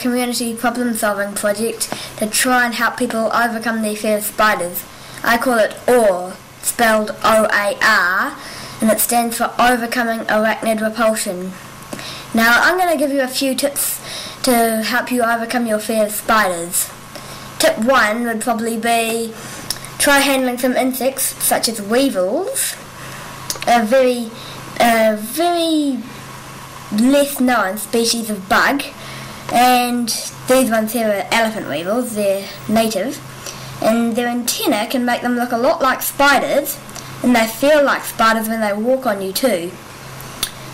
community problem-solving project to try and help people overcome their fear of spiders. I call it OAR, spelled O-A-R, and it stands for Overcoming Arachnid Repulsion. Now I'm going to give you a few tips to help you overcome your fear of spiders. Tip 1 would probably be try handling some insects such as weevils, a very less known species of bug, and these ones here are elephant weevils. They're native, and their antennae can make them look a lot like spiders, and they feel like spiders when they walk on you too.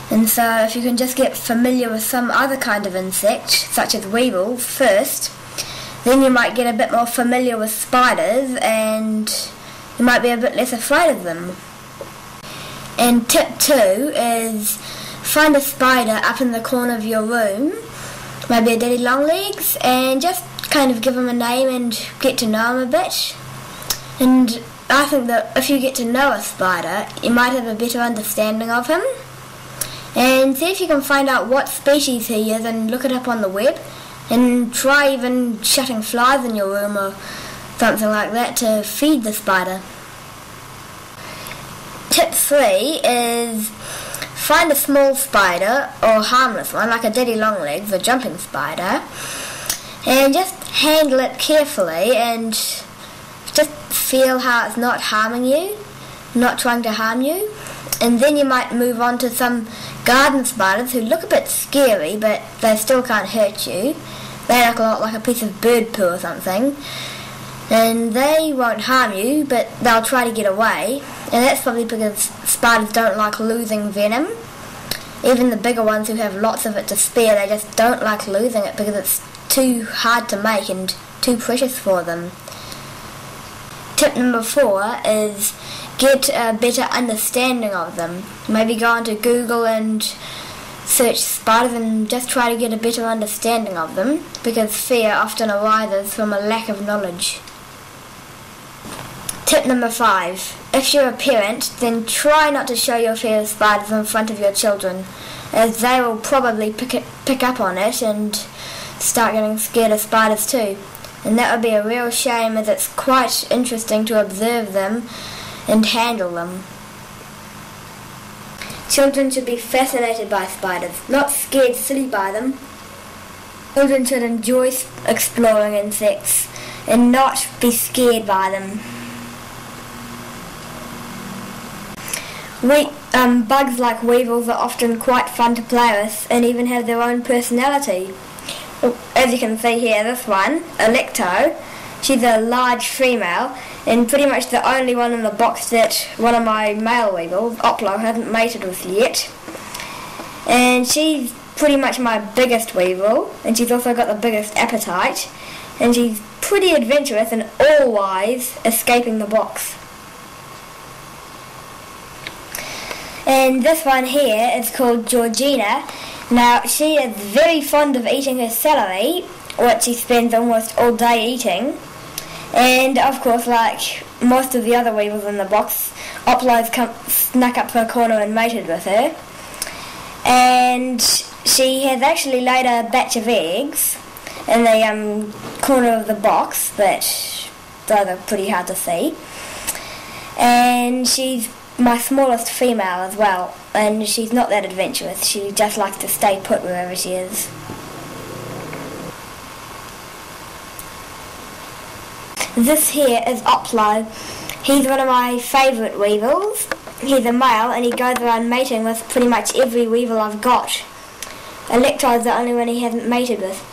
And so if you can just get familiar with some other kind of insect, such as weevils, first, then you might get a bit more familiar with spiders and you might be a bit less afraid of them. And tip 2 is find a spider up in the corner of your room, maybe a daddy longlegs, and just kind of give him a name and get to know him a bit. And I think that if you get to know a spider, you might have a better understanding of him. And see if you can find out what species he is and look it up on the web, and try even shutting flies in your room or something like that to feed the spider. Tip 3 is find a small spider or harmless one like a daddy longlegs or jumping spider, and just handle it carefully and just feel how it's not harming you, not trying to harm you. And then you might move on to some garden spiders who look a bit scary, but they still can't hurt you. They look a lot like a piece of bird poo or something, and they won't harm you, but they'll try to get away. And that's probably because spiders don't like losing venom. Even the bigger ones who have lots of it to spare, they just don't like losing it because it's too hard to make and too precious for them. Tip number 4 is get a better understanding of them. Maybe go onto Google and search spiders and just try to get a better understanding of them, because fear often arises from a lack of knowledge. Tip number 5. If you're a parent, then try not to show your fear of spiders in front of your children, as they will probably pick up on it and start getting scared of spiders too. And that would be a real shame, as it's quite interesting to observe them and handle them. Children should be fascinated by spiders, not scared silly by them. Children should enjoy exploring insects and not be scared by them. Bugs like weevils are often quite fun to play with and even have their own personality. As you can see here, this one, Electo, she's a large female and pretty much the only one in the box that one of my male weevils, Oplo, hasn't mated with yet. And she's pretty much my biggest weevil, and she's also got the biggest appetite, and she's pretty adventurous and always escaping the box. And this one here is called Georgina. Now, she is very fond of eating her celery, which she spends almost all day eating. And of course, like most of the other weevils in the box, Oplo's snuck up to a corner and mated with her. And she has actually laid a batch of eggs in the corner of the box, but those are pretty hard to see. And she's my smallest female as well, and she's not that adventurous. She just likes to stay put wherever she is. This here is Oplo. He's one of my favourite weevils. He's a male and he goes around mating with pretty much every weevil I've got. Electro is the only one he hasn't mated with.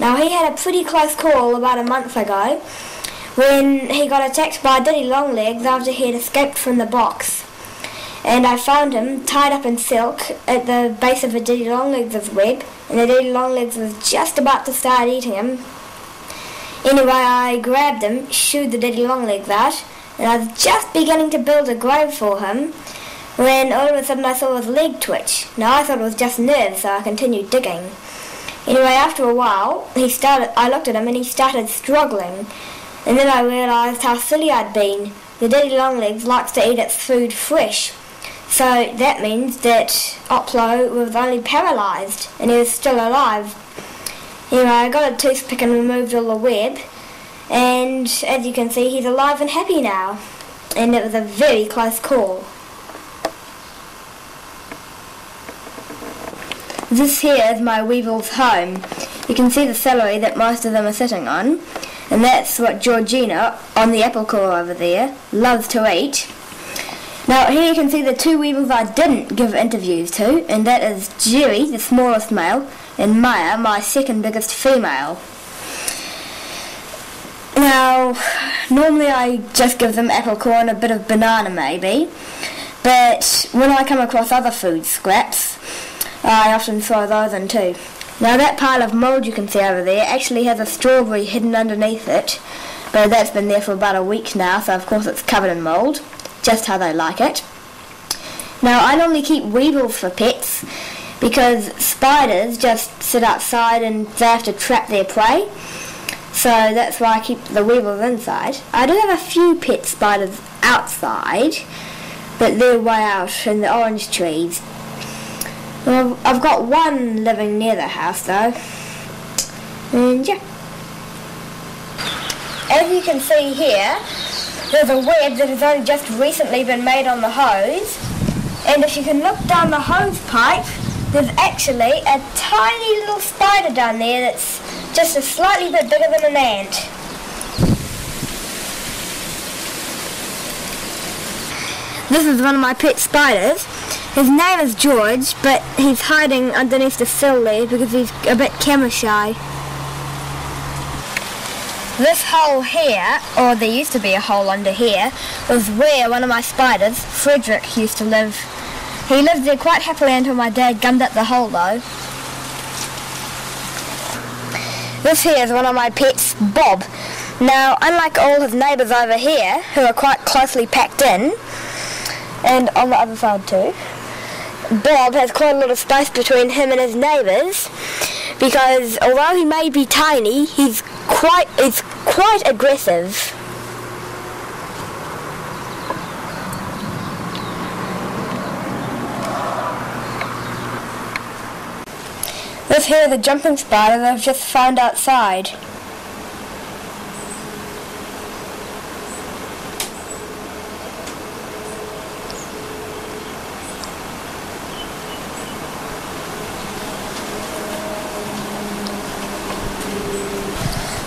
Now, he had a pretty close call about a month ago when he got attacked by daddy longlegs after he had escaped from the box. And I found him tied up in silk at the base of a daddy longlegs' web, and the daddy longlegs was just about to start eating him. Anyway, I grabbed him, shooed the daddy longlegs out, and I was just beginning to build a grave for him when all of a sudden I saw his leg twitch. Now, I thought it was just nerves, so I continued digging. Anyway, after a while, I looked at him and he started struggling, and then I realised how silly I'd been. The daddy longlegs likes to eat its food fresh, so that means that Oplo was only paralysed and he was still alive. Anyway, I got a toothpick and removed all the web, and as you can see, he's alive and happy now. And it was a very close call. This here is my weevil's home. You can see the celery that most of them are sitting on, and that's what Georgina, on the apple core over there, loves to eat. Now here you can see the two weevils I didn't give interviews to, and that is Jerry, the smallest male, and Maya, my second biggest female. Now, normally I just give them apple core and a bit of banana maybe, but when I come across other food scraps, I often throw those in too. Now that pile of mould you can see over there actually has a strawberry hidden underneath it, but that's been there for about a week now, so of course it's covered in mould, just how they like it. Now I normally keep weevils for pets because spiders just sit outside and they have to trap their prey, so that's why I keep the weevils inside. I do have a few pet spiders outside, but they're way out in the orange trees. Well, I've got one living near the house though, and yeah. As you can see here, there's a web that has only just recently been made on the hose, and if you can look down the hose pipe, there's actually a tiny little spider down there that's just a slightly bit bigger than an ant. This is one of my pet spiders. His name is George, but he's hiding underneath the sill there because he's a bit camera shy. This hole here, or there used to be a hole under here, was where one of my spiders, Frederick, used to live. He lived there quite happily until my dad gummed up the hole though. This here is one of my pets, Bob. Now, unlike all his neighbours over here, who are quite closely packed in, and on the other side too, Bob has quite a lot of space between him and his neighbours, because although he may be tiny, he's quite aggressive. This here is a jumping spider that I've just found outside.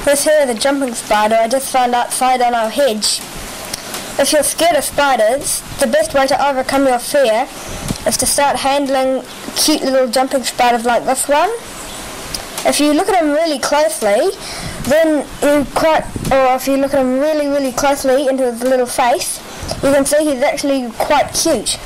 This here is a jumping spider I just found outside on our hedge. If you're scared of spiders, the best way to overcome your fear is to start handling cute little jumping spiders like this one. If you look at him really closely, if you look at him really closely into his little face, you can see he's actually quite cute.